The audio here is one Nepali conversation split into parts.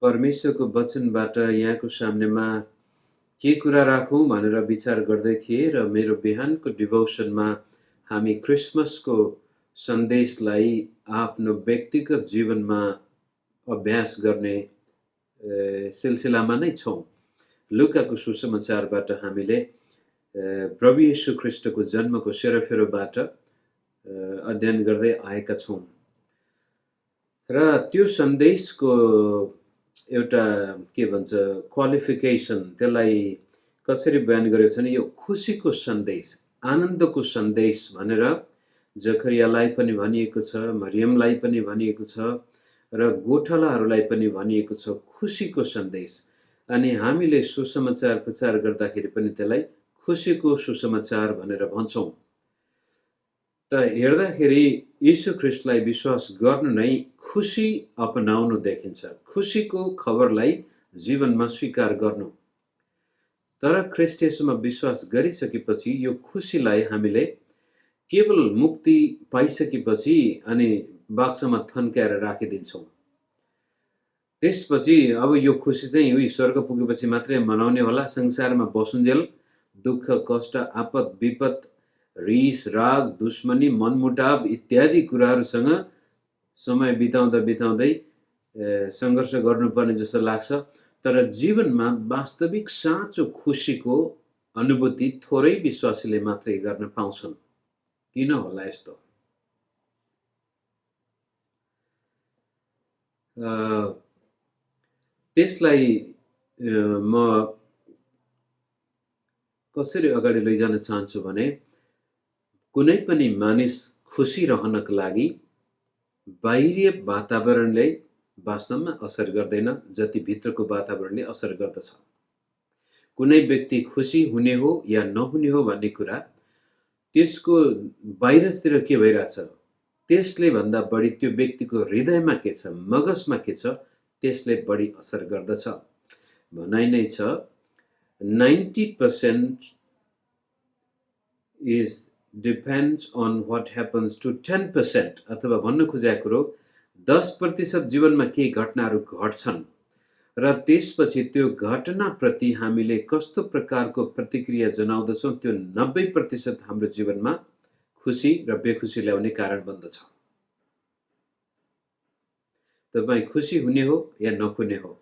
परमेश्वरको वचनबाट यहाँको सामनेमा के कुरा राखौँ भनेर विचार गर्दै थिएँ र मेरो बिहानको डिभोसनमा हामी क्रिसमसको सन्देशलाई आफ्नो व्यक्तिगत जीवनमा अभ्यास गर्ने सिलसिलामा नै छौँ। लुकाको सुसमाचारबाट हामीले प्रभु येशू ख्रीष्टको जन्मको सेरोफेरोबाट अध्ययन गर्दै आएका छौँ र त्यो सन्देशको एउटा के भन्छ क्वालिफिकेसन, त्यसलाई कसरी बयान गरेको छ भने यो खुसीको सन्देश, आनन्दको सन्देश भनेर जकरियालाई पनि भनिएको छ, मरियमलाई पनि भनिएको छ र गोठालाहरूलाई पनि भनिएको छ खुसीको सन्देश। अनि हामीले सुसमाचार प्रचार गर्दाखेरि पनि त्यसलाई खुसीको सुसमाचार भनेर भन्छौँ। त हेर्दाखेरि यीशु ख्रीष्टलाई विश्वास गर्नु नै खुसी अपनाउनु देखिन्छ, खुसीको खबरलाई जीवनमा स्वीकार गर्नु। तर ख्रीष्ट येशूमा विश्वास गरिसकेपछि यो खुसीलाई हामीले केवल मुक्ति पाइसकेपछि अनि बाक्समा थन्काएर राखिदिन्छौँ। त्यसपछि अब यो खुसी चाहिँ उही स्वर्ग पुगेपछि मात्रै मनाउने होला, संसारमा बसुन्जेल दुःख कष्ट आपद विपद रिस राग दुश्मनी मनमुटाव इत्यादि कुराहरूसँग समय बिताउँदा बिताउँदै सङ्घर्ष गर्नुपर्ने जस्तो लाग्छ। तर जीवनमा वास्तविक साँचो खुसीको अनुभूति थोरै विश्वासीले मात्रै गर्न पाउँछन्। किन होला यस्तो? त्यसलाई म कसरी अगाडि लैजान चाहन्छु भने कुनै पनि मानिस खुसी रहनको लागि बाहिरी वातावरणले वास्तवमा असर गर्दैन जति भित्रको वातावरणले असर गर्दछ। कुनै व्यक्ति खुसी हुने हो या नहुने हो भन्ने कुरा त्यसको बाहिरतिर के भइरहेछ त्यसले भन्दा बढी त्यो व्यक्तिको हृदयमा के छ, मगजमा के छ, त्यसले बढी असर गर्दछ। भनाइ नै छ 90% is depends on what happens to 10%, अथवा भन्न खोजेको कुरो 10% जीवनमा केही घटनाहरू घट्छन् र त्यसपछि त्यो घटनाप्रति हामीले कस्तो प्रकारको प्रतिक्रिया जनाउँदछौँ त्यो 90% हाम्रो जीवनमा खुसी र बेखुसी ल्याउने कारण बन्दछ। तपाईँ खुसी हुने हो या नहुने हो,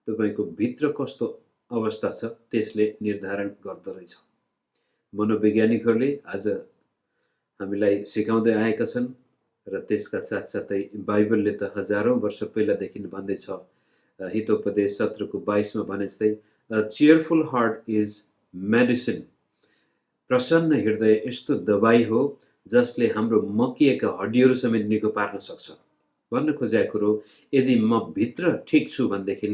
तपाईको भित्र कस्तो अवस्था छ त्यसले निर्धारण गर्दो रहेछ। मनोवैज्ञानिकहरूले आज हामीलाई सिकाउँदै आएका छन् र त्यसका साथसाथै बाइबलले त हजारौं वर्ष पहिलादेखि भन्दैछ। हितोपदेश 17 को 22 मा भने जस्तै चेयरफुल हार्ट इज मेडिसिन, प्रसन्न हृदय यस्तो दबाई हो जसले हाम्रो मकिएका हड्डीहरू समेत निको पार्न सक्छ। भन्न खोजेको कुरो यदि म भित्र ठिक छु भनेदेखि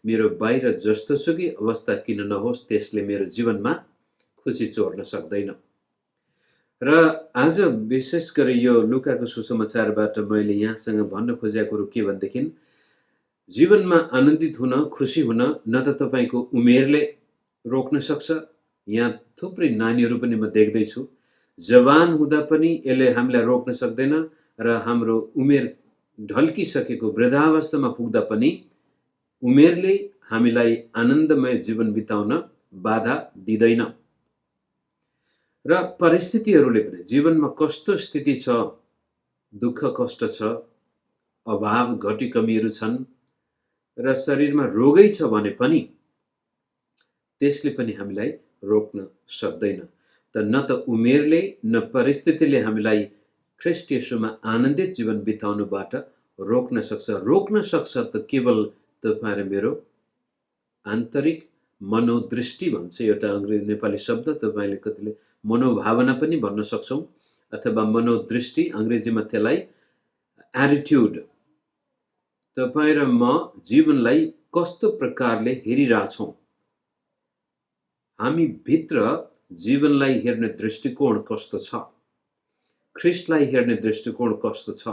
मेरो बाहिर जस्तोसुकै अवस्था किन नहोस् त्यसले मेरो जीवनमा खुसी चोर्न सक्दैन। र आज विशेष गरी यो लुकाको सुसमाचारबाट मैले यहाँसँग भन्न खोजेको कुरो के भनेदेखि जीवनमा आनन्दित हुन, खुसी हुन न त तपाईको उमेरले रोक्न सक्छ। यहाँ थुप्रै नानीहरू पनि म देख्दैछु, जवान हुँदा पनि यसले हामीलाई रोक्न सक्दैन र हाम्रो उमेर ढल्किसकेको वृद्धावस्थामा पुग्दा पनि उमेरले हामीलाई आनन्दमय जीवन बिताउन बाधा दिँदैन। र परिस्थितिहरूले पनि जीवनमा कस्तो स्थिति छ, दुःख कष्ट छ, अभाव घटी कमीहरू छन् र शरीरमा रोगै छ भने पनि त्यसले पनि हामीलाई रोक्न सक्दैन। त न त उमेरले न परिस्थितिले हामीलाई ख्रीष्ट येशूमा आनन्दित जीवन बिताउनुबाट रोक्न सक्छ। रोक्न सक्छ त केवल तपाईं र मेरो आन्तरिक मनोदृष्टि भन्छ एउटा अंग्रेजी नेपाली शब्द, तपाईले कतिले मनोभावना पनि भन्न सक्छौं अथवा मनोदृष्टि, अंग्रेजीमा त्यसलाई एटिट्युड। तपाईं र म जीवनलाई कस्तो प्रकारले हेरिरहेछौं, हामी भित्र जीवनलाई हेर्ने दृष्टिकोण कस्तो छ, ख्रीष्टलाई हेर्ने दृष्टिकोण कस्तो छ,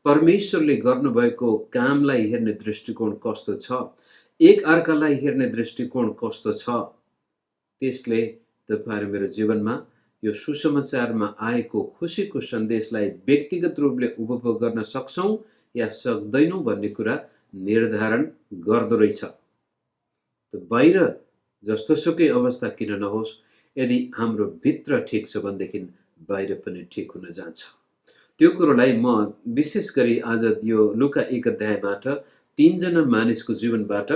परमेश्वरले गर्नुभएको कामलाई हेर्ने दृष्टिकोण कस्तो छ, एक अर्कालाई हेर्ने दृष्टिकोण कस्तो छ, त्यसले तपाईहरु मेरो जीवनमा यो सुसमाचारमा आएको खुशीको सन्देशलाई व्यक्तिगत रूपले उपभोग गर्न सक्छौं या सक्दैनौं भन्ने कुरा निर्धारण गर्दो रहेछ। त बाहिर जस्तोसुकै अवस्था किन नहोस्, यदि हाम्रो भित्र ठिक छ भनेदेखि बाहिर पनि ठिक हुन जान्छ। त्यो कुरोलाई म विशेष गरी आज यो लुका 1 अध्यायबाट 3 जना मानिसको जीवनबाट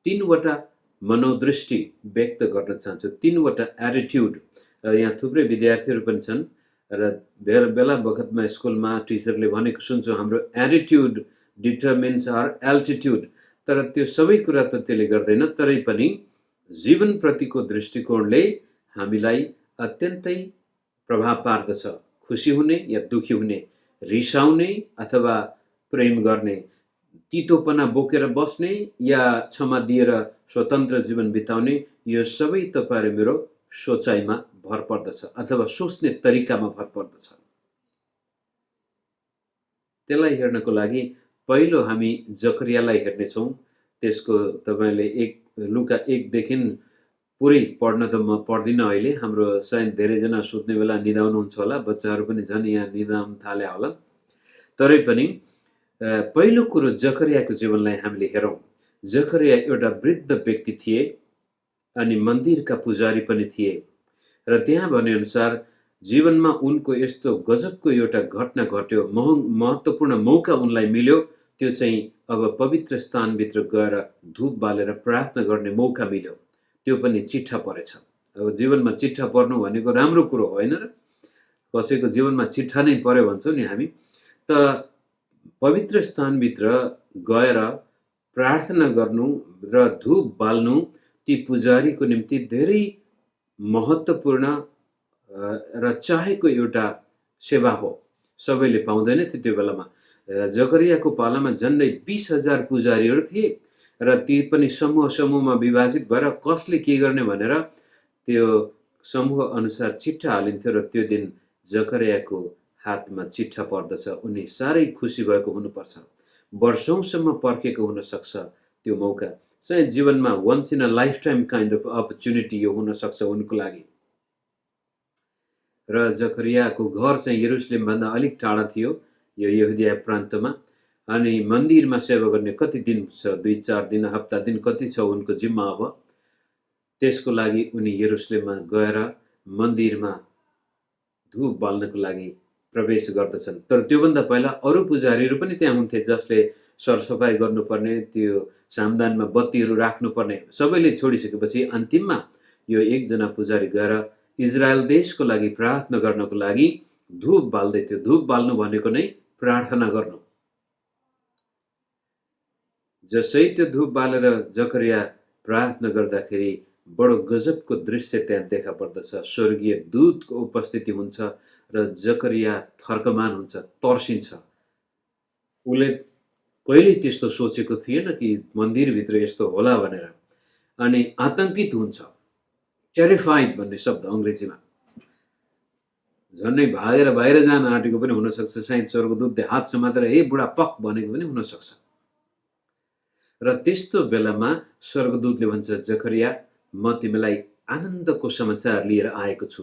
3 वटा मनोदृष्टि व्यक्त गर्न चाहन्छु, 3 वटा एटिट्युड। यहाँ थुप्रै विद्यार्थीहरू पनि छन् र बेला बखतमा स्कुलमा टिचरले भनेको सुन्छु, हाम्रो एटिट्युड डिटर्मिन्स आवर एल्टिट्युड। तर त्यो सबै कुरा त त्यसले गर्दैन, तरै पनि जीवनप्रतिको दृष्टिकोणले हामीलाई अत्यन्तै प्रभाव पार्दछ। खुसी हुने या दुखी हुने, रिसाउने अथवा प्रेम गर्ने, तितोपना बोकेर बस्ने या क्षमा दिएर स्वतन्त्र जीवन बिताउने, यो सबै तपाईहरु मेरो सोचाइमा भर पर्दछ अथवा सोच्ने तरिकामा भर पर्दछ। त्यसलाई हेर्नको लागि पहिलो हामी जकरियालाई हेर्नेछौँ। त्यसको तपाईले लुका 1 देखि पुरै पढ्न त म पढ्दिनँ अहिले, हाम्रो सायद धेरैजना सुत्ने बेला निदाउनुहुन्छ होला, बच्चाहरू पनि झन् यहाँ निदाउन थाले होला। तरै पनि पहिलो कुरो जकरियाको जीवनलाई हामीले हेरौँ। जकरिया एउटा वृद्ध व्यक्ति थिए अनि मन्दिरका पुजारी पनि थिए र त्यहाँ भनेअनुसार जीवनमा उनको यस्तो गजबको एउटा घटना घट्यो, महत्त्वपूर्ण मौका उनलाई मिल्यो। त्यो चाहिँ अब पवित्र स्थानभित्र गएर धूप बालेर प्रार्थना गर्ने मौका मिल्यो। त्यो पनि चिट्ठा परेछ। अब जीवनमा चिट्ठा पर्नु भनेको राम्रो कुरो होइन र? कसैको जीवनमा चिट्ठा नै पर्यो भन्छौँ नि हामी। त पवित्र स्थानभित्र गएर प्रार्थना गर्नु र धूप बाल्नु ती पुजारीको निम्ति धेरै महत्त्वपूर्ण र चाहेको एउटा सेवा हो। सबैले पाउँदैन थियो त्यो बेलामा। जकरियाको पालामा झन्डै 20,000 पुजारीहरू थिए र ती पनि समूहमा विभाजित भएर कसले के गर्ने भनेर त्यो समूह अनुसार चिट्ठा हालिन्थ्यो र त्यो दिन जकरियाको हातमा चिट्ठा पर्दछ। उनी साह्रै खुसी भएको हुनुपर्छ। वर्षौंसम्म पर्खेको हुन सक्छ त्यो मौका। सायद जीवनमा once in a lifetime kind of opportunity यो हुन सक्छ उनको लागि। र जकरियाको घर चाहिँ यरुशलेमभन्दा अलिक टाढा थियो, यो यहुदिया प्रान्तमा। अनि मन्दिरमा सेवा गर्ने कति दिन छ, 2-4 दिन, हप्ता दिन कति छ उनको जिम्मा। अब त्यसको लागि उनी यरुशलेममा गएर मन्दिरमा धूप बाल्नको लागि प्रवेश गर्दछन्। तर त्योभन्दा पहिला अरू पुजारीहरू पनि त्यहाँ हुन्थे जसले सरसफाई गर्नुपर्ने, त्यो सामदानमा बत्तीहरू राख्नुपर्ने सबैले छोडिसकेपछि अन्तिममा यो एकजना पुजारी गएर इजरायल देशको लागि प्रार्थना गर्नको लागि धूप बाल्दै थियो। धूप बाल्नु भनेको नै प्रार्थना गर्नु। जसै त्यो धूप बालेर जकरिया प्रार्थना गर्दाखेरि बडो गजबको दृश्य त्यहाँ देखा पर्दछ। स्वर्गीय दूतको उपस्थिति हुन्छ र जकरिया थर्कमान हुन्छ, तर्सिन्छ। उसले कहिले त्यस्तो सोचेको थिएन कि मन्दिरभित्र यस्तो होला भनेर, अनि आतंकित हुन्छ। टेरिफाइड भन्ने शब्द अङ्ग्रेजीमा। झन्नै भागेर बाहिर जान आँटेको पनि हुनसक्छ। सायद स्वर्गदूतले हात समातेर हे बुढा पक भनेको पनि हुनसक्छ। र त्यस्तो बेलामा स्वर्गदूतले भन्छ, जकरिया म तिमीलाई आनन्दको समाचार लिएर आएको छु,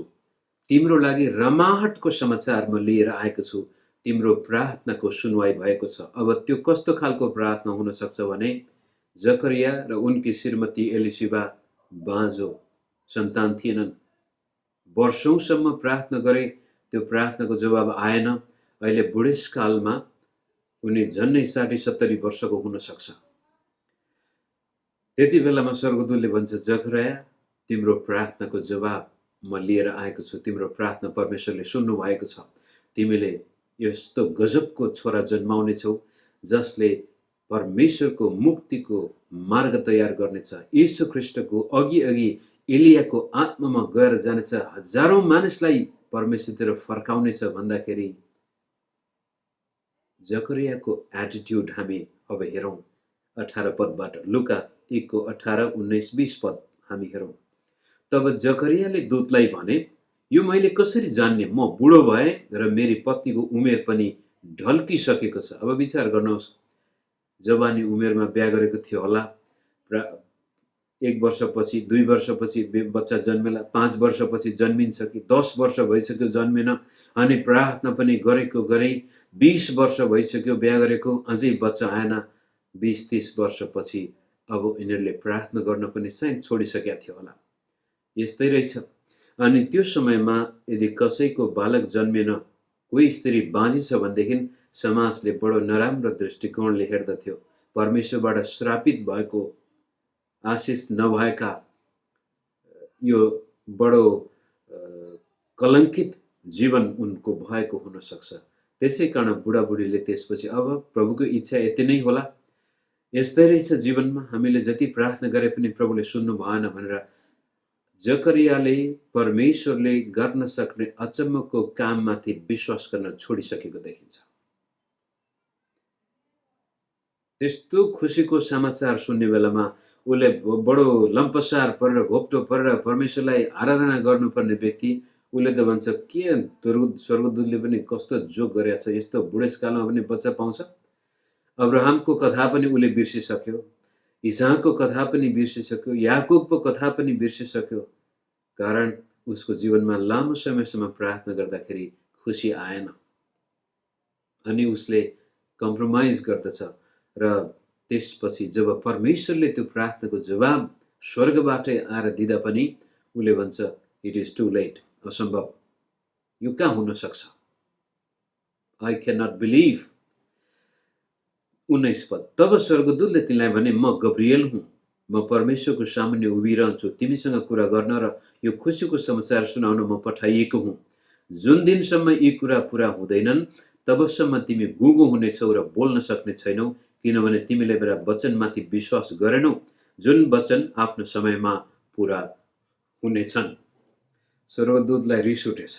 तिम्रो लागि रमाहटको समाचार म लिएर आएको छु। तिम्रो प्रार्थनाको सुनवाई भएको छ। अब त्यो कस्तो खालको प्रार्थना हुन सक्छ भने जकरिया र उनकी श्रीमती एलिशिबा बाँझो, सन्तान थिएनन्। वर्षौंसम्म प्रार्थना गरे, त्यो प्रार्थनाको जवाब आएन। अहिले बुढेसकालमा उनी झन्नै 60-70 वर्षको हुन सक्छ। त्यति बेलामा स्वर्गदूतले भन्छ, जकरिया तिम्रो प्रार्थनाको जवाब म लिएर आएको छु। तिम्रो प्रार्थना परमेश्वरले सुन्नु भएको छ। तिमीले यस्तो गजबको छोरा जन्माउने छौ जसले परमेश्वरको मुक्तिको मार्ग तयार गर्नेछ। यीशु ख्रीष्टको अघि एलियाको आत्मामा गएर जानेछ, हजारौं मानिसलाई परमेश्वरतिर फर्काउनेछ भन्दाखेरि जकरियाको एटिट्युड हामी अब हेरौँ 18 पदबाट। लुका 1 को 18, 19, 20 पद हामी हेरौँ। तब जकरियाले दूतलाई भने, यो मैले कसरी जान्ने? म बुढो भए र मेरी पत्नीको उमेर पनि ढल्किसकेको छ। अब विचार गर्नुहोस्, जवानी उमेरमा बिहा गरेको थियो होला, 1 वर्षपछि 2 वर्षपछि बच्चा जन्मेला, 5 वर्षपछि जन्मिन्छ कि 10 वर्ष भइसक्यो जन्मेन, अनि प्रार्थना पनि गरेको गरे, 20 वर्ष भइसक्यो बिहा गरेको, अझै बच्चा आएन। 20-30 वर्षपछि अब यिनीहरूले प्रार्थना गर्न पनि सायद छोडिसकेका थियो होला। यस्तै रहेछ। अनि त्यो समयमा यदि कसैको बालक जन्मेन, कोही स्त्री बाँझी छ भनेदेखि समाजले बडो नराम्रो दृष्टिकोणले हेर्दथ्यो। परमेश्वरबाट श्रापित भएको, आशिष नभएका, यो बडो कलङ्कित जीवन उनको भएको हुन सक्छ। त्यसै कारण बुढाबुढीले त्यसपछि अब प्रभुको इच्छा यति नै होला, यस्तै रहेछ जीवनमा, हामीले जति प्रार्थना गरे पनि प्रभुले सुन्नु भएन भनेर जकरियाले परमेश्वरले गर्न सक्ने अचम्मको काममाथि विश्वास गर्न छोडिसकेको देखिन्छ। त्यस्तो खुसीको समाचार सुन्ने बेलामा उसले बडो लम्पसार परेर घोप्टो परेर परमेश्वरलाई आराधना गर्नुपर्ने व्यक्ति, उसले त भन्छ के स्वर्गदूतले पनि कस्तो जोग गरेको छ, यस्तो बुढेसकालमा पनि बच्चा पाउँछ। अब्राहमको कथा पनि उसले बिर्सिसक्यो, इसाकको कथा पनि बिर्सिसक्यो, याकुबको कथा पनि बिर्सिसक्यो। कारण उसको जीवनमा लामो समयसम्म प्रार्थना गर्दाखेरि खुसी आएन अनि उसले कम्प्रोमाइज गर्दछ। र त्यसपछि जब परमेश्वरले त्यो प्रार्थनाको जवाब स्वर्गबाटै आएर दिँदा पनि उसले भन्छ इट इज टु लेट, असम्भव, यो कहाँ हुन सक्छ, आई क्यान नट बिलिभ। 19 पद, तब स्वर्गदूतले तिनलाई भने म गब्रिएल हुँ, म परमेश्वरको सामुन्ने उभिरहन्छु, तिमीसँग कुरा गर्न र यो खुसीको समाचार सुनाउन म पठाइएको हुँ। जुन दिनसम्म यी कुरा पुरा हुँदैनन् तबसम्म तिमी गुगो हुनेछौ र बोल्न सक्ने छैनौ, किनभने तिमीले मेरा वचनमाथि विश्वास गरेनौ, जुन वचन आफ्नो समयमा पुरा हुनेछन्। स्वर्गदूतलाई रिस उठेछ।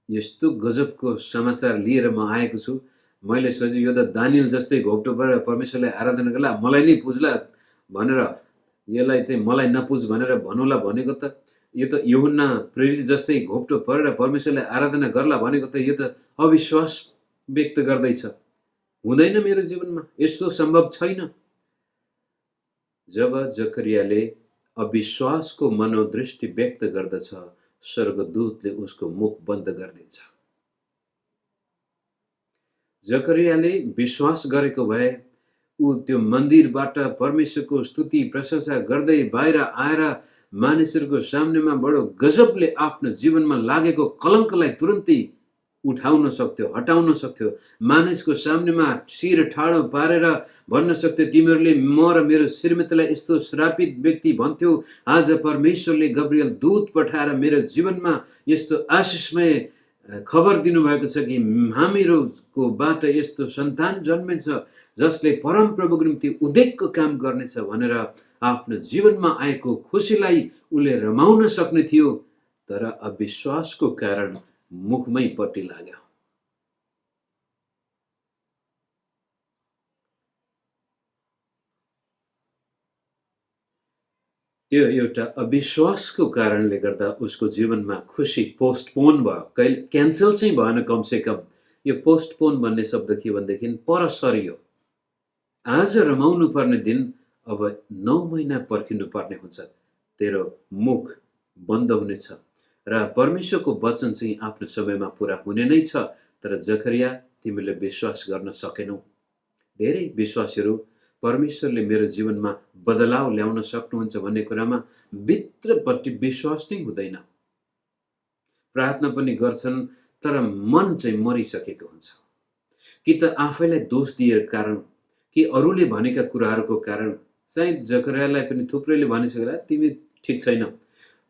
यस्तो गजबको समाचार लिएर म आएको छु, मैले सोचे यो त दानियल जस्तै घोप्टो परेर परमेश्वरलाई आराधना गर्ला, मलाई नै पुज्ला भनेर, यसलाई चाहिँ मलाई नपुज भनेर भन्नुला भनेको त, यो त यूहन्ना प्रेरित जस्तै घोप्टो परेर परमेश्वरलाई आराधना गर्ला भनेको त यो त अविश्वास व्यक्त गर्दैछ। हुँदैन, मेरो जीवनमा यस्तो सम्भव छैन। जब जकरियाले अविश्वासको मनोदृष्टि व्यक्त गर्दछ, स्वर्गदूतले उसको मुख बन्द गरिदिन्छ। जकरियाले विश्वास गरेको भए ऊ त्यो मन्दिरबाट परमेश्वरको स्तुति प्रशंसा गर्दै बाहिर आएर मानिसहरूको सामनेमा बडो गजबले आफ्नो जीवनमा लागेको कलङ्कलाई तुरुन्तै उठाउन सक्थ्यो, हटाउन सक्थ्यो। मानिसको सामनेमा शिर ठाडो पारेर भन्न सक्थ्यो, तिमीहरूले म र मेरो श्रीमतीलाई यस्तो श्रापित व्यक्ति भन्थ्यो, आज परमेश्वरले गब्रिएल दूत पठाएर मेरो जीवनमा यस्तो आशिषमय खबर दिनुभएको छ कि हामीहरूको बाट यस्तो सन्तान जन्मेछ जसले परम प्रभुको निम्ति उद्धारको काम गर्नेछ भनेर आफ्नो जीवनमा आएको खुसीलाई उसले रमाउन सक्ने थियो। तर अविश्वासको कारण मुखमै पट्टी लाग्यो। त्यो एउटा अविश्वासको कारणले गर्दा उसको जीवनमा खुसी पोस्टपोन भयो, कहिले क्यान्सल चाहिँ भएन। कमसे कम यो पोस्टपोन भन्ने शब्द के भनेदेखि पर सरियो। आज रमाउनु पर्ने दिन अब 9 महिना पर्खिनु पर्ने हुन्छ। तेरो मुख बन्द हुनेछ र परमेश्वरको वचन चाहिँ आफ्नो समयमा पुरा हुने नै छ। तर जकरिया, तिमीले विश्वास गर्न सकेनौ। धेरै विश्वासीहरू परमेश्वरले मेरो जीवनमा बदलाव ल्याउन सक्नुहुन्छ भन्ने कुरामा भित्रपट्टि विश्वास नै हुँदैन। प्रार्थना पनि गर्छन् तर मन चाहिँ मरिसकेको हुन्छ। कि त आफैलाई दोष दिएर कारण, कि अरूले भनेका कुराहरूको कारण। सायद जकरियालाई पनि थुप्रैले भनिसकेला तिमी ठिक छैन।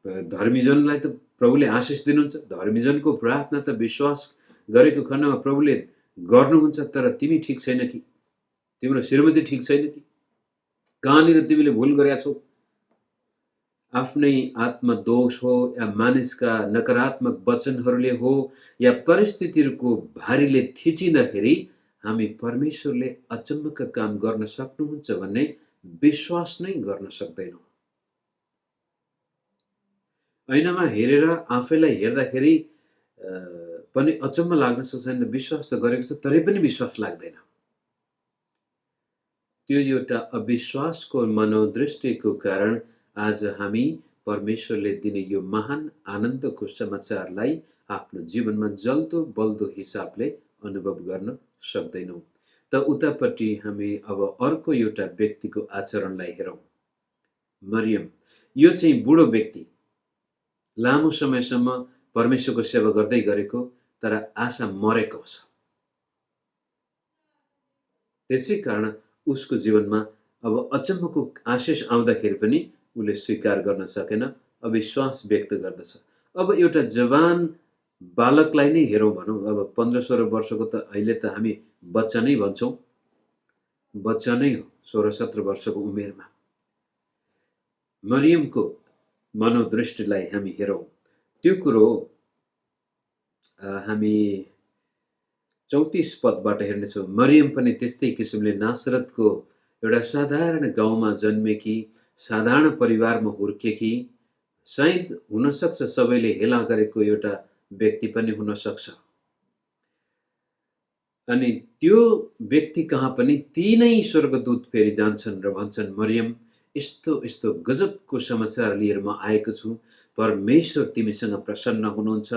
धर्मीजनलाई त प्रभुले आशिष दिनुहुन्छ, धर्मीजनको प्रार्थना त विश्वास गरेको खण्डमा प्रभुले गर्नुहुन्छ, तर तिमी ठिक छैन कि, तिम्रो श्रीमती ठिक छैन कि, कहाँनिर तिमीले भुल गरेका छौ। आफ्नै आत्मदोष हो या मानिसका नकारात्मक वचनहरूले हो या परिस्थितिहरूको भारीले थिचिँदाखेरि हामी परमेश्वरले अचम्मका काम गर्न सक्नुहुन्छ भन्ने विश्वास नै गर्न सक्दैनौँ। ऐनामा हेरेर आफैलाई हेर्दाखेरि पनि अचम्म लाग्न सक्छ, विश्वास त गरेको छ तरै पनि विश्वास लाग्दैन। त्यो एउटा अविश्वासको मनोदृष्टिको कारण आज हामी परमेश्वरले दिने यो महान आनन्दको समाचारलाई आफ्नो जीवनमा जल्दो बल्दो हिसाबले अनुभव गर्न सक्दैनौँ। त उतापट्टि हामी अब अर्को एउटा व्यक्तिको आचरणलाई हेरौँ। मरियम, यो चाहिँ बुढो व्यक्ति, लामो समयसम्म परमेश्वरको सेवा गर्दै गरेको, तर आशा मरेको छ। त्यसै कारण उसको जीवनमा अब अचम्मको आशिष आउँदाखेरि पनि उसले स्वीकार गर्न सकेन, अविश्वास व्यक्त गर्दछ। अब एउटा जवान बालकलाई नै हेरौँ भनौँ, अब 15-16 वर्षको त अहिले त हामी बच्चा नै भन्छौँ, बच्चा नै हो 16-17 वर्षको उमेरमा। मरियमको मनोदृष्टिलाई हामी हेरौँ, त्यो कुरो हामी 34 पदबाट हेर्नेछौँ। मरियम पनि त्यस्तै किसिमले नासरतको एउटा साधारण गाउँमा जन्मेकी, साधारण परिवारमा हुर्केकी, सायद हुनसक्छ सबैले हेला गरेको एउटा व्यक्ति पनि हुन सक्छ। अनि त्यो व्यक्ति कहाँ पनि तीनै स्वर्गदूत फेरि जान्छन् र भन्छन्, मरियम, यस्तो यस्तो गजबको समाचार लिएर म आएको छु। परमेश्वर तिमीसँग प्रसन्न हुनुहुन्छ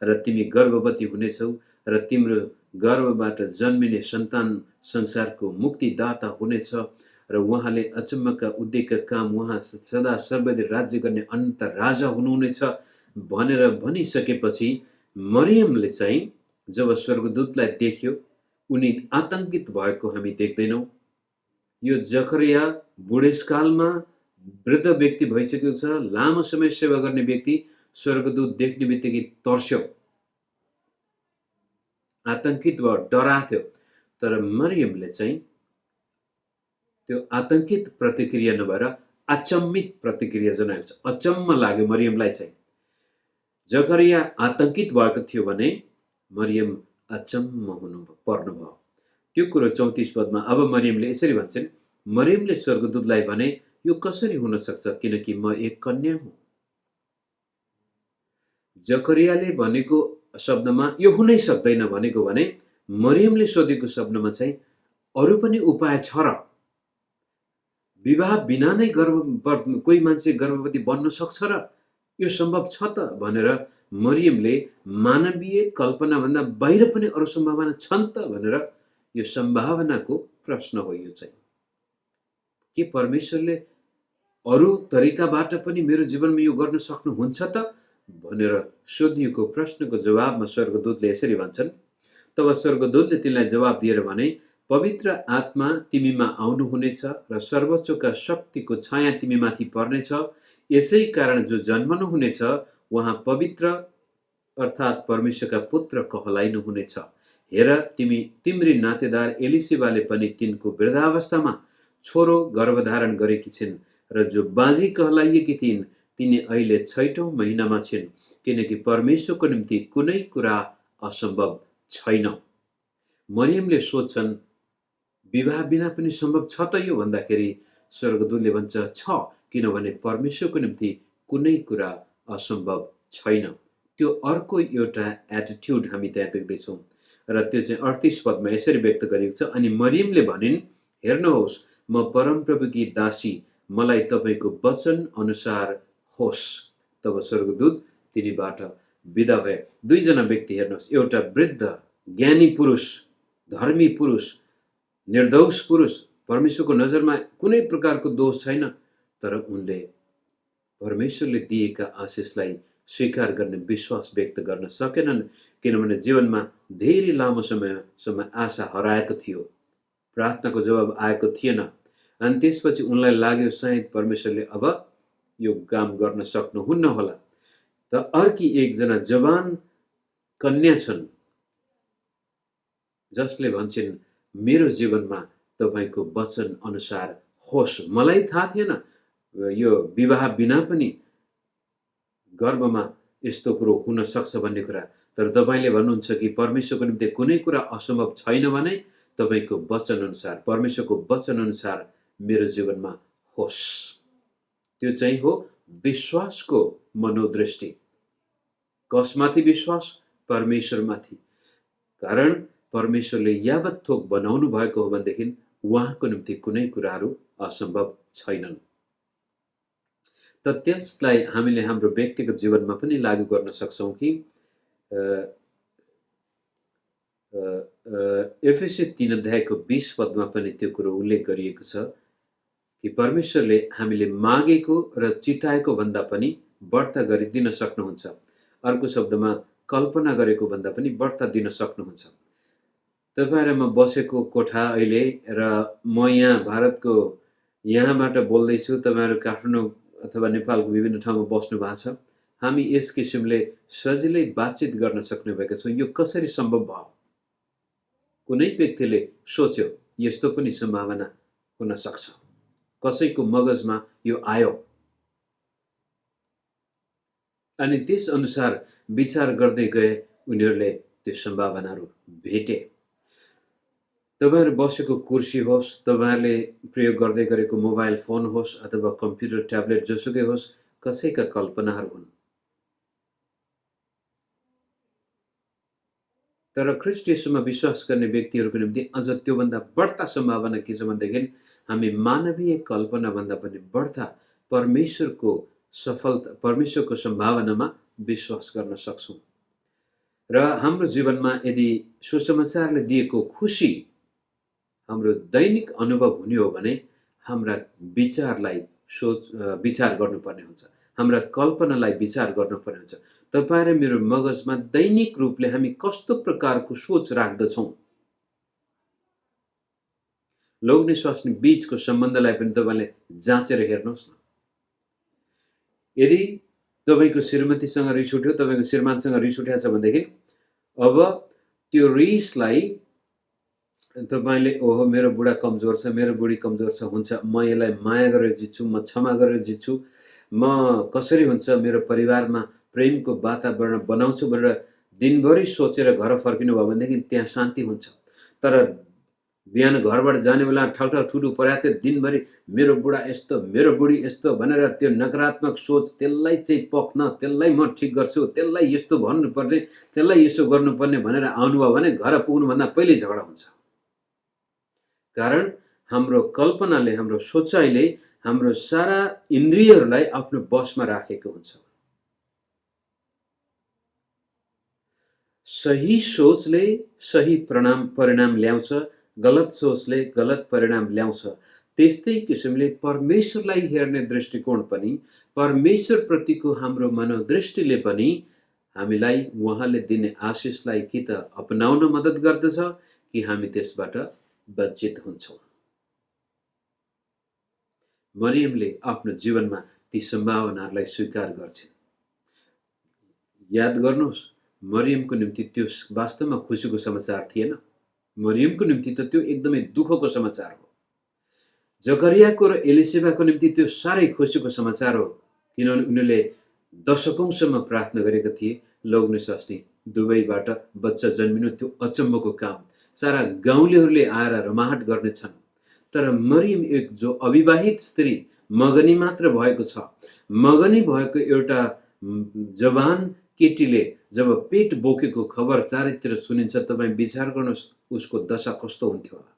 र तिमी गर्भवती हुनेछौ र तिम्रो गर्भबाट जन्मिने सन्तान संसारको मुक्तिदाता हुनेछ र उहाँले अचम्मका उद्देकका काम, उहाँ सदा सर्वदा राज्य गर्ने अनन्त राजा हुनुहुनेछ भनेर भनिसकेपछि मरियमले चाहिँ जब स्वर्गदूतलाई देख्यो, उनी आतंकित भएको हामी देख्दैनौँ। यो जकरिया बुढेसकालमा वृद्ध व्यक्ति भइसकेको छ, लामो समय सेवा गर्ने व्यक्ति स्वर्गदूत देख्ने बित्तिकै तर्स्यो, आतंकित भयो, डराएको थियो। तर मरियमले चाहिँ त्यो आतंकित प्रतिक्रिया नभएर अचम्मित प्रतिक्रिया जनाएको छ। अचम्म लाग्यो मरियमलाई चाहिँ। जकरिया आतंकित भएको थियो भने मरियम अचम्म पर्नुभयो। त्यो कुरो 34 पदमा अब मरियमले यसरी भन्छन्, मरियमले स्वर्गदूतलाई भने, यो कसरी हुन सक्छ, किनकि म एक कन्या हुँ। जकरियाले भनेको शब्दमा यो हुनै सक्दैन भनेको भने मरियमले सोधेको शब्दमा चाहिँ अरू पनि उपाय छ र? विवाह बिना नै कोही मान्छे गर्भवती बन्न सक्छ र? यो सम्भव छ त भनेर मरियमले मानवीय कल्पनाभन्दा बाहिर पनि अरू सम्भावना छन् त भनेर यो सम्भावनाको प्रश्न हो। यो चाहिँ के परमेश्वरले अरू तरिकाबाट पनि मेरो जीवनमा यो गर्न सक्नुहुन्छ त भनेर सोधिएको प्रश्नको जवाबमा स्वर्गदूतले यसरी भन्छन्, तब स्वर्गदूतले तिनलाई जवाब दिएर भने, पवित्र आत्मा तिमीमा आउनुहुनेछ र सर्वोच्चका शक्तिको छाया तिमीमाथि पर्नेछ। यसै कारण जो जन्मनुहुनेछ उहाँ पवित्र अर्थात् परमेश्वरका पुत्र कहलाइनुहुनेछ। हेर, तिम्री नातेदार एलिसेबाले पनि तिनको वृद्धावस्थामा छोरो गर्भधारण गरेकी छिन् र जो बाँझी कहलाइएकी थिइन् तिनी अहिले 6औं महिनामा छिन्, किनकि परमेश्वरको निम्ति कुनै कुरा असम्भव छैन। मरियमले सोध्छन्, विवाह बिना पनि सम्भव छ त यो भन्दाखेरि स्वर्गदूतले भन्छ, छ, किनभने परमेश्वरको निम्ति कुनै कुरा असम्भव छैन। त्यो अर्को एउटा एटिट्युड हामी त्यहाँ देख्दैछौँ र त्यो चाहिँ 38 पदमा यसरी व्यक्त गरिएको छ, अनि मरियमले भनिन्, हेर्नुहोस्, म परमप्रभुकी दासी, मलाई तपाईँको वचन अनुसार होस्। तब स्वर्गदूत तिनीबाट विदा भए। दुईजना व्यक्ति हेर्नुहोस्, एउटा वृद्ध ज्ञानी पुरुष, धर्मी पुरुष, निर्दोष पुरुष, परमेश्वरको नजरमा कुनै प्रकारको दोष छैन, तर उनले परमेश्वरले दिएका आशिषलाई स्वीकार गर्ने विश्वास व्यक्त गर्न सकेनन्, किनभने जीवनमा धेरै लामो समयसम्म आशा हराएको थियो, प्रार्थनाको जवाब आएको थिएन। अनि त्यसपछि उनलाई लाग्यो सायद परमेश्वरले अब यो काम गर्न सक्नुहुन्न होला। त अर्की एकजना जवान कन्या छन् जसले भन्छन्, मेरो जीवनमा तपाईँको वचन अनुसार होस्। मलाई थाहा थिएन यो विवाह बिना पनि गर्भमा यस्तो कुरो हुन सक्छ भन्ने कुरा, तर तपाईँले भन्नुहुन्छ कि परमेश्वरको निम्ति कुनै कुरा असम्भव छैन भने तपाईँको वचन अनुसार, परमेश्वरको वचन अनुसार मेरो जीवनमा होस्। त्यो चाहिँ हो विश्वासको मनोदृष्टि। कसमाथि विश्वास? परमेश्वरमाथि। कारण परमेश्वरले यावत थोक बनाउनु भएको हो भनेदेखि उहाँको निम्ति कुनै कुराहरू असम्भव छैनन्। त त्यसलाई हामीले हाम्रो व्यक्तिगत जीवनमा पनि लागू गर्न सक्छौँ कि एफएसी 3 अध्यायको 20 पदमा पनि त्यो कुरो उल्लेख गरिएको छ कि परमेश्वरले हामीले मागेको र चिताएको भन्दा पनि बढ्ता गरी दिन सक्नुहुन्छ। अर्को शब्दमा कल्पना गरेको भन्दा पनि बढ्ता दिन सक्नुहुन्छ। तपाईँ र म बसेको कोठा अहिले र म यहाँ भारतको यहाँबाट बोल्दैछु, तपाईँहरू काठमाडौँ अथवा नेपालको विभिन्न ठाउँमा बस्नु भएको छ। हामी यस किसिमले सजिलै बातचित गर्न सक्ने भएका छौँ। यो कसरी सम्भव भयो? कुनै व्यक्तिले सोच्यो यस्तो पनि सम्भावना हुन सक्छ, कसैको मगजमा यो आयो अनि त्यस अनुसार विचार गर्दै गए, उनीहरूले त्यो सम्भावनाहरू भेटे। तपाईहरु बसेको कुर्सी होस्, तपाईहरुले प्रयोग गर्दै गरेको मोबाइल फोन होस् अथवा कम्प्युटर ट्याब्लेट जोसुकै होस्, कसैका कल्पनाहरू हुन्। तर ख्रीष्ट येशूमा विश्वास गर्ने व्यक्तिहरूको निम्ति अझ त्योभन्दा बढ्ता सम्भावना के छ भनेदेखि हामी मानवीय कल्पना भन्दा पनि बढ्ता परमेश्वरको सम्भावनामा विश्वास गर्न सक्छौं। र हाम्रो जीवनमा यदि सुसमाचारले दिएको खुशी हाम्रो दैनिक अनुभव हुने हो भने हाम्रा विचारलाई विचार गर्नुपर्ने हुन्छ, हाम्रा कल्पनालाई विचार गर्नुपर्ने हुन्छ। तपाईं र मेरो मगजमा दैनिक रूपले हामी कस्तो प्रकारको सोच राख्दछौं, लोग्ने स्वास्नी बीचको सम्बन्धलाई पनि तपाईले जाँचेर हेर्नुहोस् न। यदि तपाईको श्रीमतीसँग रिस उठ्यो, तपाईको श्रीमानसँग रिस उठेको छ भनेदेखि अब त्यो रिसलाई तपाईले ओहो मेरो बुढा कमजोर छ, मेरो बुढी कमजोर छ, हुन्छ म यसलाई माया गरेर जित्छु, म क्षमा गरेर जित्छु, म कसरी हुन्छ मेरो परिवारमा प्रेमको वातावरण बनाउँछु भनेर दिनभरि सोचेर घर फर्किनु भयो भनेदेखि त्यहाँ शान्ति हुन्छ। तर बिहान घरबाट जाने बेला ठाउँ ठुटु परेको थियो, दिनभरि मेरो बुढा यस्तो, मेरो बुढी यस्तो भनेर त्यो नकारात्मक सोच, त्यसलाई चाहिँ पक्न, त्यसलाई म ठिक गर्छु, त्यसलाई यस्तो भन्नुपर्ने, त्यसलाई यसो गर्नुपर्ने भनेर आउनुभयो भने घर पुग्नुभन्दा पहिले झगडा हुन्छ। कारण हाम्रो कल्पनाले, हाम्रो सोचाइले हाम्रो सारा इन्द्रियहरूलाई आफ्नो बसमा राखेको हुन्छ। सही सोचले सही परिणाम ल्याउँछ, गलत सोचले गलत परिणाम ल्याउँछ। त्यस्तै किसिमले परमेश्वरलाई हेर्ने दृष्टिकोण पनि, परमेश्वर प्रतिको हाम्रो मनोदृष्टिले पनि हामीलाई उहाँले दिने आशिषलाई कि त अपनाउन मद्दत गर्दछ कि हामी त्यसबाट वञ्चित हुन्छौं। मरियमले आफ्नो जीवनमा ती सम्भावनाहरूलाई स्वीकार गर्छिन्। याद गर्नुहोस्, मरियमको निम्ति त्यो वास्तवमा खुसीको समाचार थिएन। मरियमको निम्ति त त्यो एकदमै दुःखको समाचार हो। जकरियाको र एलिसेबाको निम्ति त्यो साह्रै खुसीको समाचार हो, किनभने उनीहरूले दशकौंसम्म प्रार्थना गरेका थिए लोग्ने स्वास्नी दुवैबाट बच्चा जन्मिनु, त्यो अचम्मको काम। सारा गाउँलेहरूले आएर रमाहट गर्नेछन्। तर मरियम एक जो अविवाहित स्त्री, मगनी मात्र भएको छ, मगनी भएको एउटा जवान केटीले जब पेट बोकेको खबर चारैतिर सुनिन्छ, तपाईं विचार गर्नुहोस् उसको दशा कस्तो हुन्थ्यो होला।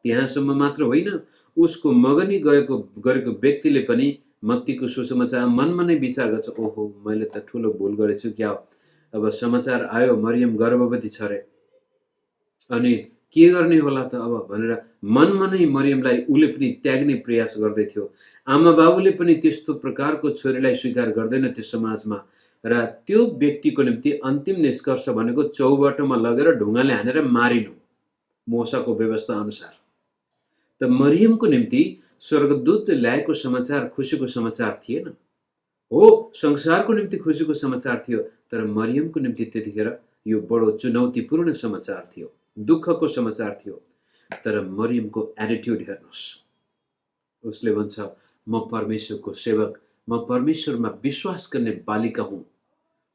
त्यहाँसम्म मात्र होइन, उसको मगनी गरेको व्यक्तिले पनि मत्तीको सुसमाचार मनमा नै विचार गर्छ, ओहो मैले त ठुलो भुल गरेछु क्या, अब समाचार आयो मरियम गर्भवती छ रे, अनि के गर्ने होला त अब भनेर मनमा नै मरियमलाई उले पनि त्याग्ने प्रयास गर्दै थियो। आमा बाबुले पनि त्यस्तो प्रकारको छोरीलाई स्वीकार गर्दैन त्यो समाजमा, र त्यो व्यक्तिको निम्ति अन्तिम निष्कर्ष भनेको चौबाटोमा लगेर ढुङ्गाले हानेर मारिनु, मोसाको व्यवस्था अनुसार। त मरियमको निम्ति स्वर्गदूतले ल्याएको समाचार खुसीको समाचार थिएन। हो, संसारको निम्ति खुसीको समाचार थियो, तर मरियमको निम्ति त्यतिखेर यो बडो चुनौतीपूर्ण समाचार थियो, दुःखको समाचार थियो। तर मरियमको एटिट्युड हेर्नुहोस्, उसले भन्छ म परमेश्वरको सेवक, म परमेश्वरमा विश्वास गर्ने बालिका हुँ।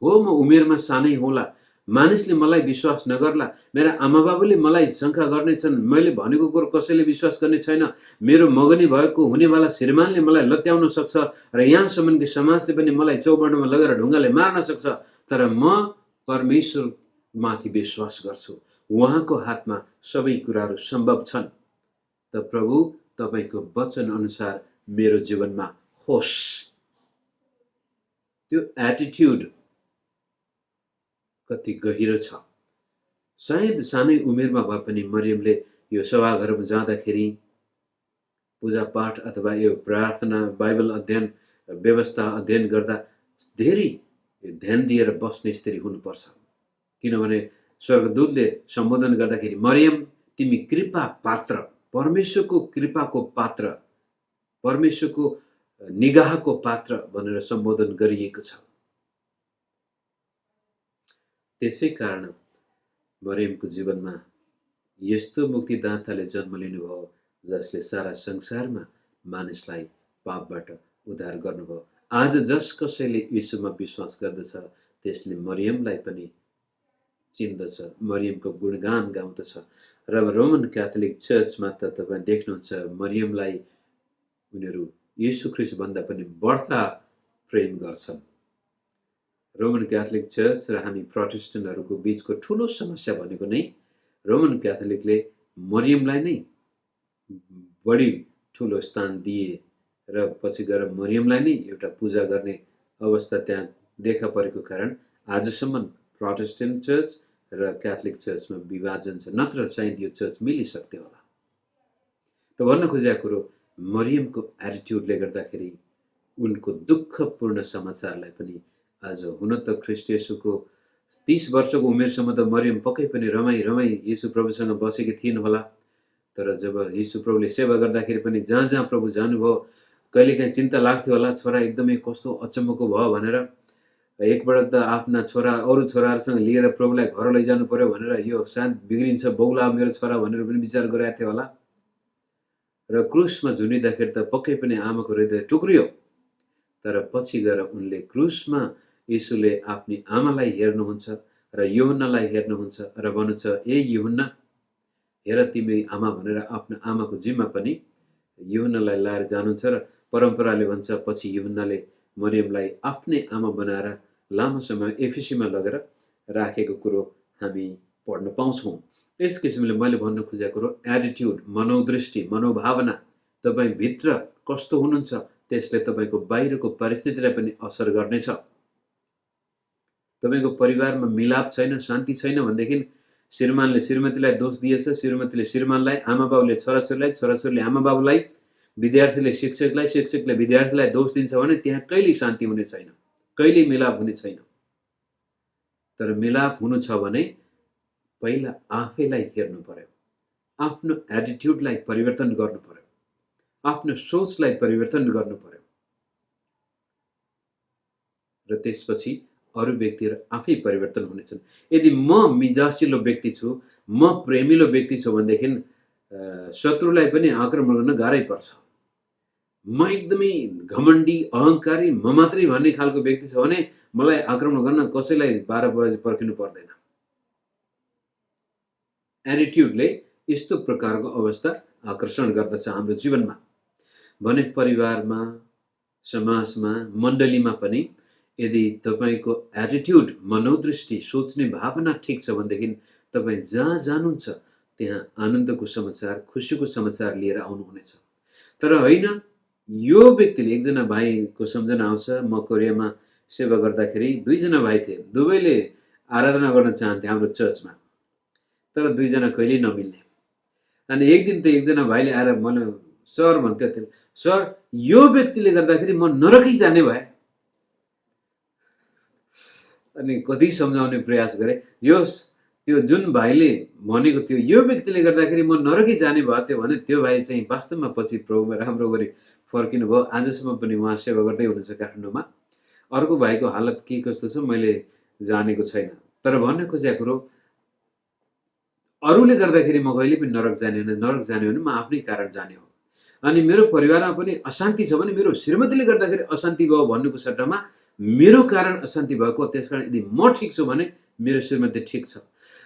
हो, म उमेरमा सानै होला, मानिसले मलाई विश्वास नगर्ला, मेरा आमा बाबुले मलाई शङ्का गर्नेछन्, मैले भनेको कुरो कसैले विश्वास गर्ने छैन, मेरो मगनी भएको हुनेवाला श्रीमानले मलाई लत्याउन सक्छ, र यहाँसम्म कि समाजले पनि मलाई चौबाटोमा लगेर ढुङ्गाले मार्न सक्छ, तर म परमेश्वर माथि विश्वास गर्छु, उहाँको हातमा सबै कुराहरू सम्भव छन्। त प्रभु तपाईको वचन अनुसार मेरो जीवनमा होस्। त्यो एटिट्युड कति गहिरो छ। सायद सानै उमेरमा भए पनि मरियमले यो सभाघरमा जाँदाखेरि पूजापाठ अथवा यो प्रार्थना बाइबल अध्ययन व्यवस्था अध्ययन गर्दा धेरै ध्यान दिएर बस्ने स्त्री हुनुपर्छ। किनभने स्वर्गदूतले सम्बोधन गर्दाखेरि मरियम तिमी कृपा पात्र, परमेश्वरको कृपाको पात्र, परमेश्वरको निगाहको पात्र भनेर सम्बोधन गरिएको छ। त्यसै कारण मरियमको जीवनमा यस्तो मुक्तिदाताले जन्म लिनुभयो जसले सारा संसारमा मानिसलाई पापबाट उद्धार गर्नुभयो। आज जस कसैले यीशुमा विश्वास गर्दछ त्यसले मरियमलाई पनि चिन्दछ, मरियमको गुणगान गाउँदछ। र रोमन क्याथोलिक चर्चमा त तपाईँ देख्नुहुन्छ मरियमलाई उनीहरू येशू ख्रीष्टभन्दा पनि बढ्ता प्रेम गर्छन्। रोमन क्याथोलिक चर्च र हामी प्रोटेस्टेन्टहरूको बीचको ठुलो समस्या भनेको नै रोमन क्याथोलिकले मरियमलाई नै बढी ठुलो स्थान दिए र पछि गएर मरियमलाई नै एउटा पूजा गर्ने अवस्था त्यहाँ देखा परेको कारण आजसम्म प्रोटेस्टेन्ट चर्च र क्याथोलिक चर्चमा विभाजन छ, नत्र सायद यो चर्च मिलिसक्थ्यो होला। त भन्न खोजेको कुरो मरियमको एटिट्युडले गर्दाखेरि उनको दुःखपूर्ण समाचारलाई पनि आज हुन त ख्रीष्ट येशूको 30 वर्षको उमेरसम्म त मरियम पक्कै पनि रमाई येशू प्रभुसँग बसेकी थिइन् होला। तर जब येशू प्रभुले सेवा गर्दाखेरि पनि जहाँ जहाँ प्रभु जानुभयो कहिलेकाहीँ चिन्ता लाग्थ्यो होला छोरा एकदमै कस्तो अचम्मको भयो भनेर। एकपटक त आफ्ना छोरा अरू छोराहरूसँग लिएर प्रभुलाई घर लैजानु पर्यो भनेर यो सायद बिग्रिन्छ बौला मेरो छोरा भनेर पनि विचार गरेको थियो होला। र क्रुसमा झुनिँदाखेरि त पक्कै पनि आमाको हृदय टुक्रियो। तर पछि गएर उनले क्रुसमा येशूले आफ्नी आमालाई हेर्नुहुन्छ र यूहन्नालाई हेर्नुहुन्छ र भन्नुहुन्छ ए यूहन्ना हेर तिमी आमा भनेर आफ्नो आमाको जिम्मा पनि यूहन्नालाई लाएर जानुहुन्छ। र परम्पराले भन्छ पछि यूहन्नाले मरियमलाई आफ्नै आमा बनाएर लामो समय एफिसीमा लगेर राखेको कुरो हामी पढ्न पाउँछौँ। यस किसिमले मैले भन्न खोजेको कुरो एटिट्युड, मनोदृष्टि, मनोभावना तपाईँ भित्र कस्तो हुनुहुन्छ त्यसले तपाईँको बाहिरको परिस्थितिलाई पनि असर गर्नेछ। तपाईँको परिवारमा मिलाप छैन, शान्ति छैन भनेदेखि श्रीमानले श्रीमतीलाई दोष दिएछ, श्रीमतीले श्रीमानलाई, आमा बाबुले छोराछोरीलाई, छोराछोरीले आमा बाबुलाई, विद्यार्थीले शिक्षकलाई, शिक्षकले विद्यार्थीलाई दोष दिन्छ भने त्यहाँ कहिल्यै शान्ति हुने छैन, कहिल्यै मिलाप हुने छैन। तर मिलाप हुनु छ भने पहिला आफैलाई हेर्नु पर्यो, आफ्नो एटिट्युडलाई परिवर्तन गर्नु पर्यो, आफ्नो सोचलाई परिवर्तन गर्नु पर्यो र त्यसपछि अरू व्यक्तिहरू आफै परिवर्तन हुनेछन्। यदि म मिजासिलो व्यक्ति छु, म प्रेमिलो व्यक्ति छु भनेदेखि शत्रुलाई पनि आक्रमण गर्न गाह्रै पर्छ। म एकदमै घमण्डी, अहङ्कारी, म मात्रै भन्ने खालको व्यक्ति छ भने मलाई आक्रमण गर्न कसैलाई 12 बजे पर्खिनु पर्दैन। एटिट्युडले यस्तो प्रकारको अवस्था आकर्षण गर्दछ हाम्रो जीवनमा। भने परिवारमा, समाजमा, मण्डलीमा पनि यदि तपाईँको एटिट्युड, मनोदृष्टि, सोच्ने भावना ठिक छ भनेदेखि तपाईँ जहाँ जानुहुन्छ त्यहाँ आनन्दको समाचार, खुसीको समाचार लिएर आउनुहुनेछ। तर होइन यो व्यक्तिले, एकजना भाइको सम्झना आउँछ, म कोरियामा सेवा गर्दाखेरि 2 जना भाइ थिए, दुवैले आराधना गर्न चाहन्थे हाम्रो चर्चमा, तर 2 जना कहिल्यै नमिल्ने। अनि एक दिन त एकजना भाइले आएर मलाई सर भन्थ्यो, सर यो व्यक्तिले गर्दाखेरि म नरकै जाने भए। अनि कति सम्झाउने प्रयास गरेँ, जोस् त्यो जुन भाइले भनेको थियो यो व्यक्तिले गर्दाखेरि म नरकै जाने भयो त्यो भने त्यो भाइ चाहिँ वास्तवमा पछि प्रभुमा राम्रो गरी फर्किनु भयो। आजसम्म पनि उहाँ सेवा गर्दै हुनुहुन्छ काठमाडौँमा। अर्को भाइको हालत के कस्तो छ मैले जानेको छैन। तर भन्न खोजेको कुरो अरूले गर्दाखेरि म कहिले पनि नरक जाने होइन, नरक जाने हो भने म आफ्नै कारण जाने हो। अनि मेरो परिवारमा पनि अशान्ति छ भने मेरो श्रीमतीले गर्दाखेरि अशान्ति भयो भन्नुको सट्टामा मेरो कारण अशान्ति भएको, त्यसकारण यदि म ठिक छु भने मेरो श्रीमती ठिक छ।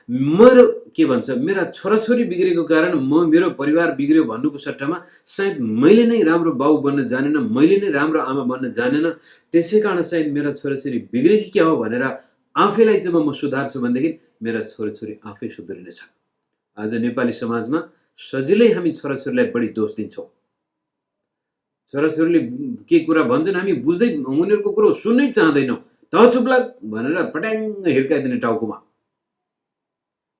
मेरो के भन्छ मेरा छोराछोरी बिग्रेको कारण मेरो परिवार बिग्रियो भन्नुको सट्टामा सायद मैले नै राम्रो बाउ बन्न जानेन, मैले नै राम्रो आमा बन्न जानेन, त्यसै कारण सायद मेरा छोराछोरी बिग्रे कि क्या हो भनेर आफैलाई जब म सुधार्छु भनेदेखि मेरा छोराछोरी आफै सुध्रिनेछ। आज नेपाली समाजमा सजिलै हामी छोराछोरीलाई बढी दोष दिन्छौँ। छोराछोरीले के कुरा भन्छन् हामी बुझ्दै उनीहरूको कुरो सुन्नै चाहँदैनौँ, त चुप लाग भनेर पट्याङ्ग हिर्काइदिने टाउकोमा।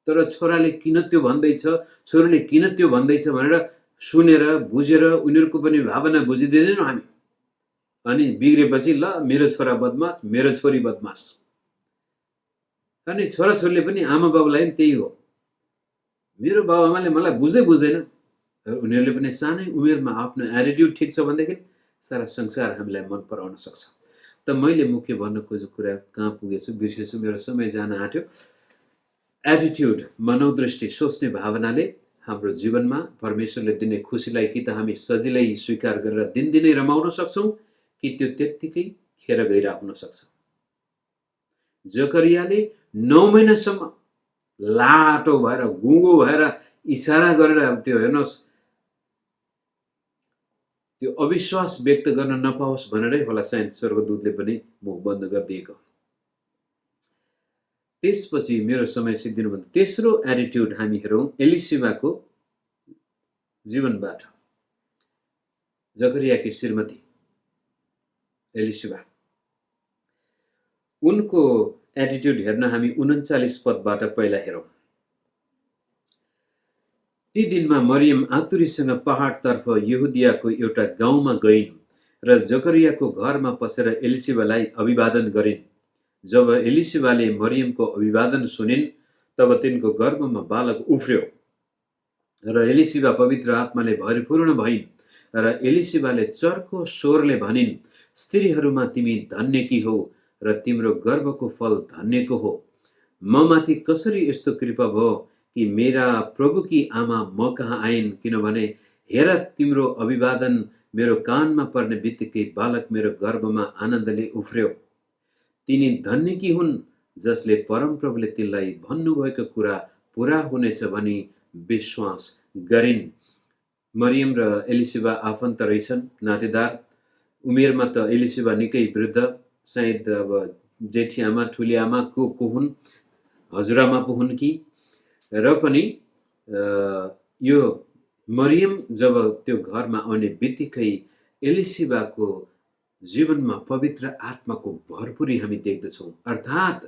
तर छोराले किन त्यो भन्दैछ, छोरीले किन त्यो भन्दैछ भनेर सुनेर बुझेर उनीहरूको पनि भावना बुझिदिँदैनौँ हामी। अनि बिग्रेपछि ल मेरो छोरा बदमास, मेरो छोरी बदमास। अनि छोराछोरीले पनि आमा बाबुलाई पनि त्यही हो, मेरो बाबुआमाले मलाई बुझ्दैन। उनीहरूले पनि सानै उमेरमा आफ्नो एटिट्युड ठिक छ भनेदेखि सारा संसार हामीलाई मन पराउन सक्छ। त मैले मुख्य भन्न खोजेको कुरा कहाँ पुगेछु बिर्सेछु, मेरो समय जान आँट्यो। एटिट्युड, मनोदृष्टि, सोच्ने भावनाले हाम्रो जीवनमा परमेश्वरले दिने खुसीलाई कि त हामी सजिलै स्वीकार गरेर दिनदिनै रमाउन सक्छौँ कि त्यो त्यत्तिकै खेर गइरहेको हुन सक्छ। जकरियाले 9 महिनासम्म लाटो भएर गुङ्गो भएर इसारा गरेर त्यो हेर्नुहोस् त्यो अविश्वास व्यक्त गर्न नपाओस् भनेरै होला सायद स्वर्गदूतले पनि मुख बन्द गरिदिएको। त्यसपछि मेरो समय सिद्धिनुभन्दा तेस्रो एटिट्युड हामी हेरौँ एलिसिबाको जीवनबाट। जकरियाकी श्रीमती एलिसिबा, उनको एटिट्युड हेर्न हामी 39 पदबाट पहिला हेरौँ। ती दिनमा मरियम आतुरीसँग पहाडतर्फ यहुदियाको एउटा गाउँमा गइन् र जकरियाको घरमा पसेर एलिसिबालाई अभिवादन गरिन्। जब एलिसिबाले मरियमको अभिवादन सुनिन् तब तिनको गर्भमा बालक उफ्र्यो र एलिसिबा पवित्र आत्माले भरिपूर्ण भइन् र एलिसिबाले चर्को स्वरले भनिन्, स्त्रीहरूमा तिमी धन्यकी हौ र तिम्रो गर्भको फल धन्यको हो। म माथि कसरी यस्तो कृपा भयो कि मेरा प्रभुकी आमा म कहाँ आइन्, किनभने हेर तिम्रो अभिवादन मेरो कानमा पर्ने बित्तिकै बालक मेरो गर्भमा आनन्दले उफ्र्यो। तिनी धन्यकी हुन् जसले परमप्रभुले तिनलाई भन्नुभएको कुरा पुरा हुनेछ भनी विश्वास गरिन्। मरियम र एलिसिबा आफन्त रहेछन्, नातेदार। उमेरमा त एलिसिबा निकै वृद्ध, सायद अब जेठी आमा ठुली आमा को हुन्, हजुरआमा पो हुन् कि। र पनि यो मरियम जब त्यो घरमा आउने बित्तिकै एलिसिबाको जीवनमा पवित्र आत्माको भरपुरी हामी देख्दछौँ। अर्थात्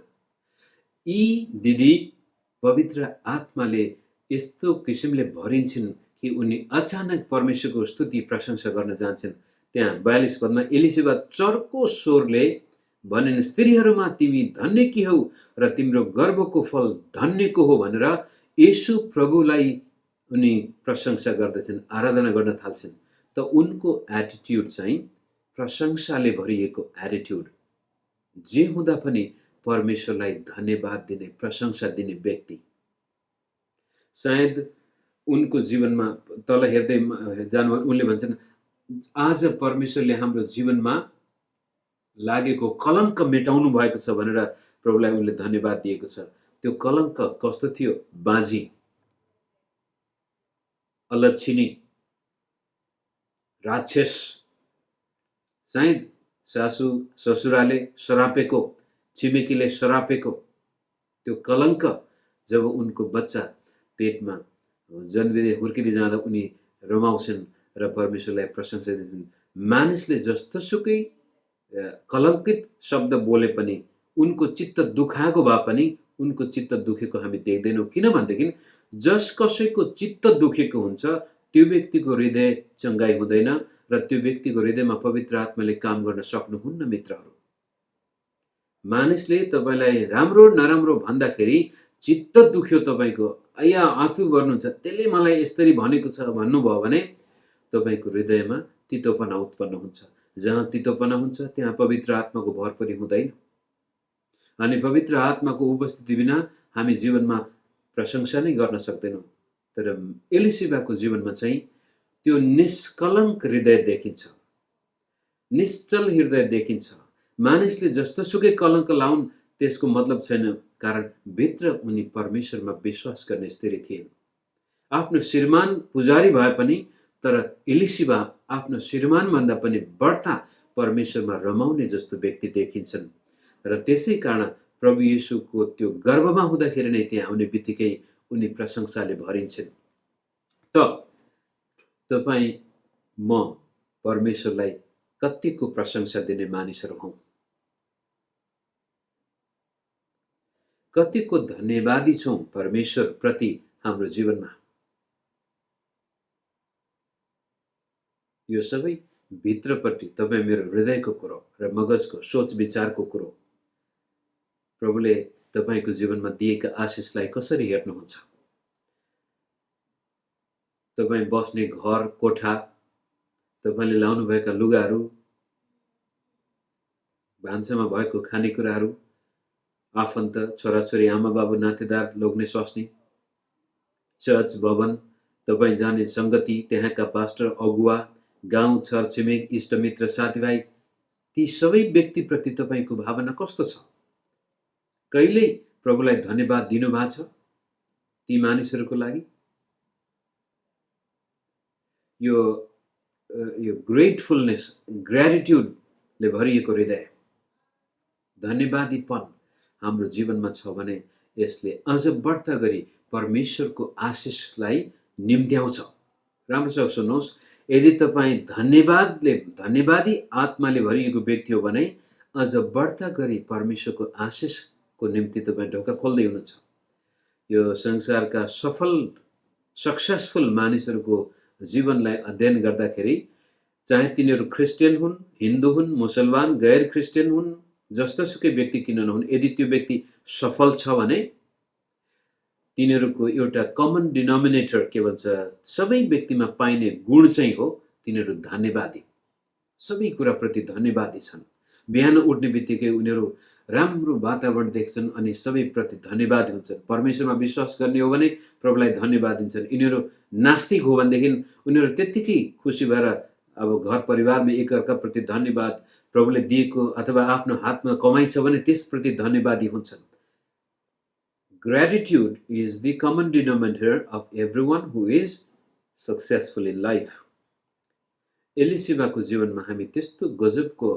यी दिदी पवित्र आत्माले यस्तो किसिमले भरिन्छन् कि उनी अचानक परमेश्वरको स्तुति प्रशंसा गर्न जान्छन्। त्यहाँ 42 पदमा एलिसिबा चर्को स्वरले भनिन्, स्त्रीहरूमा तिमी धन्यकी हौ र तिम्रो गर्भको फल धन्यको हो भनेर येशू प्रभुलाई उनी प्रशंसा गर्दछन्, आराधना गर्न थाल्छन्। त उनको एटिट्युड चाहिँ प्रशंसाले भरिएको एटिट्युड। जे हुँदा पनि परमेश्वरलाई धन्यवाद दिने, प्रशंसा दिने व्यक्ति। सायद उनको जीवनमा तल हेर्दै जानु उनले भन्छन्, आज परमेश्वरले हाम्रो जीवनमा लागेको कलङ्क मेटाउनु भएको छ भनेर प्रभुलाई उनले धन्यवाद दिएको छ। त्यो कलङ्क कस्तो थियो? बाँझी, अलक्षिणी, राक्षस, सायद सासू ससुराले सरापेको, छिमेकीले सरापेको त्यो कलङ्क जब उनको बच्चा पेटमा जन्मिँदै हुर्किँदै जाँदा उनी रमाउँछन् र परमेश्वरलाई प्रशंसा दिन्छन्। मानिसले जस्तोसुकै कलङ्कित शब्द बोले पनि, उनको चित्त दुखाएको भए पनि उनको चित्त दुखेको हामी देख्दैनौँ। किनभनेदेखि जस कसैको चित्त दुखेको हुन्छ त्यो व्यक्तिको हृदय चङ्गाई हुँदैन र त्यो व्यक्तिको हृदयमा पवित्र आत्माले काम गर्न सक्नुहुन्न। मित्रहरू, मानिसले तपाईँलाई राम्रो नराम्रो भन्दाखेरि चित्त दुख्यो तपाईँको, या आँसु गर्नुहुन्छ, त्यसले मलाई यसरी भनेको छ भन्नुभयो भने तपाईँको हृदयमा तितोपना उत्पन्न हुन्छ। जहाँ तितोपना हुन्छ त्यहाँ पवित्र आत्माको भरपरी हुँदैन। अनि पवित्र आत्माको उपस्थिति बिना हामी जीवनमा प्रशंसा नै गर्न सक्दैनौँ। तर एलिसिबाको जीवनमा चाहिँ त्यो निष्कलङ्क हृदय देखिन्छ, निश्चल हृदय देखिन्छ। मानिसले जस्तोसुकै कलङ्क लाउन् त्यसको मतलब छैन, कारण भित्र उनी परमेश्वरमा विश्वास गर्ने स्त्री थिइन्। आफ्नो श्रीमान पुजारी भए पनि तर एलिसिबा आफ्नो श्रीमानभन्दा पनि बढ्ता परमेश्वरमा रमाउने जस्तो व्यक्ति देखिन्छन्। र त्यसै कारण प्रभु येशूको त्यो गर्भमा हुँदाखेरि नै त्यहाँ आउने बित्तिकै उनी प्रशंसाले भरिन्छन्। त तपाईँ म परमेश्वरलाई कतिको प्रशंसा दिने मानिसहरू हौँ? कतिको धन्यवादी छौँ परमेश्वर प्रति हाम्रो जीवनमा। यो सबै भित्रपट्टि तपाईँ मेरो हृदयको कुरो र मगजको सोच विचारको कुरो। प्रभुले तपाईँको जीवनमा दिएका आशिषलाई कसरी हेर्नुहुन्छ? तपाईँ बस्ने घर कोठा, तपाईँले लाउनुभएका लुगाहरू, भान्सामा भएको खानेकुराहरू, आफन्त छोराछोरी आमा बाबु नातेदार लोग्ने स्वास्नी, चर्च भवन, तपाईँ जाने सङ्गति, त्यहाँका पास्टर अगुवा, गाउँ छर छिमेक इष्टमित्र साथीभाइ, ती सबै व्यक्तिप्रति तपाईँको भावना कस्तो छ? कहिल्यै प्रभुलाई धन्यवाद दिनुभएको छ ती मानिसहरूको लागि? यो ग्रेटफुलनेस, ग्र्याटिट्युडले भरिएको हृदय, धन्यवादीपन हाम्रो जीवनमा छ भने यसले अझ बढ्ता गरी परमेश्वरको आशिषलाई निम्त्याउँछ। राम्रोसँग सुन्नुहोस्, यदि तपाईँ धन्यवादी आत्माले भरिएको व्यक्ति हो भने अझ बढ्ता गरी परमेश्वरको आशिषको निम्ति तपाईँ ढोका खोल्दै हुनुहुन्छ। यो संसारका सक्सेसफुल मानिसहरूको जीवनलाई अध्ययन गर्दाखेरि, चाहे तिनीहरू क्रिस्चियन हुन्, हिन्दू हुन्, मुसलमान, गैर क्रिस्चियन हुन्, जस्तोसुकै व्यक्ति किन नहुन्, यदि त्यो व्यक्ति सफल छ भने तिनीहरूको एउटा कमन डिनोमिनेटर के भन्छ, सबै व्यक्तिमा पाइने गुण चाहिँ हो तिनीहरू धन्यवादी, सबै कुराप्रति धन्यवादी छन्। बिहान उठ्ने बित्तिकै उनीहरू राम्रो वातावरण देख्छन् अनि सबैप्रति धन्यवादी हुन्छन्। परमेश्वरमा विश्वास गर्ने हो भने प्रभुलाई धन्यवाद दिन्छन्। यिनीहरू नास्तिक हो भनेदेखि उनीहरू त्यत्तिकै खुसी भएर अब घर परिवारमा एकअर्काप्रति धन्यवाद, प्रभुले दिएको अथवा आफ्नो हातमा कमाइ छ भने त्यसप्रति धन्यवादी हुन्छन्। Gratitude is the common denominator of everyone who is successful in life. एलिसिबाको जीवनमा हामी त्यस्तो गजबको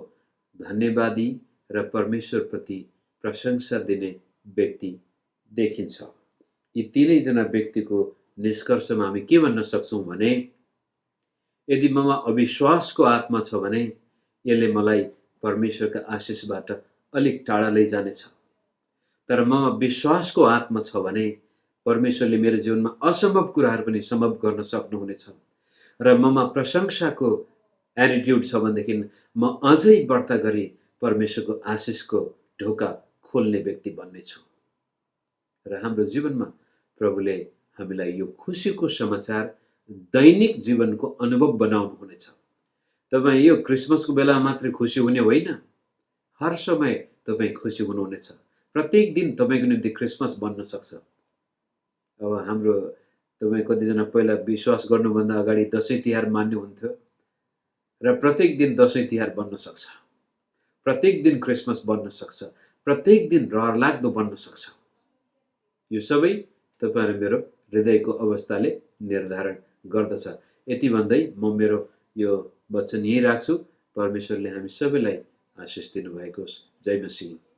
धन्यवादी र परमेश्वरप्रति प्रशंसा दिने व्यक्ति देखिन्छ। यी तीनैजना व्यक्तिको निष्कर्षमा हामी के भन्न सक्छौँ भने, यदि ममा अविश्वासको आत्मा छ भने यसले मलाई परमेश्वरका आशिषबाट अलिक टाढा लैजानेछ। तर ममा विश्वासको आत्मा छ भने परमेश्वरले मेरो जीवनमा असम्भव कुराहरू पनि सम्भव गर्न सक्नुहुनेछ। र ममा प्रशंसाको एटिट्युड छ भनेदेखि म अझै बढ्ता गरी परमेश्वरको आशिषको ढोका खोल्ने व्यक्ति बन्नेछु। र हाम्रो जीवनमा प्रभुले हामीलाई यो खुसीको समाचार दैनिक जीवनको अनुभव बनाउनु हुनेछ। तपाईँ यो क्रिसमसको बेला मात्रै खुसी हुने होइन, हर समय तपाईँ खुसी हुनुहुनेछ। प्रत्येक दिन तपाईँको निम्ति क्रिसमस बन्न सक्छ। अब हाम्रो तपाईँ कतिजना पहिला विश्वास गर्नुभन्दा अगाडि दसैँ तिहार मान्नुहुन्थ्यो, र प्रत्येक दिन दसैँ तिहार बन्न सक्छ, प्रत्येक दिन क्रिसमस बन्न सक्छ, प्रत्येक दिन रहरलाग्दो बन्न सक्छ। यो सबै तपाईँ र मेरो हृदयको अवस्थाले निर्धारण गर्दछ। यति भन्दै म मेरो यो वचन यहीँ राख्छु। परमेश्वरले हामी सबैलाई आशिष दिनुभएको होस्। जय मसीह।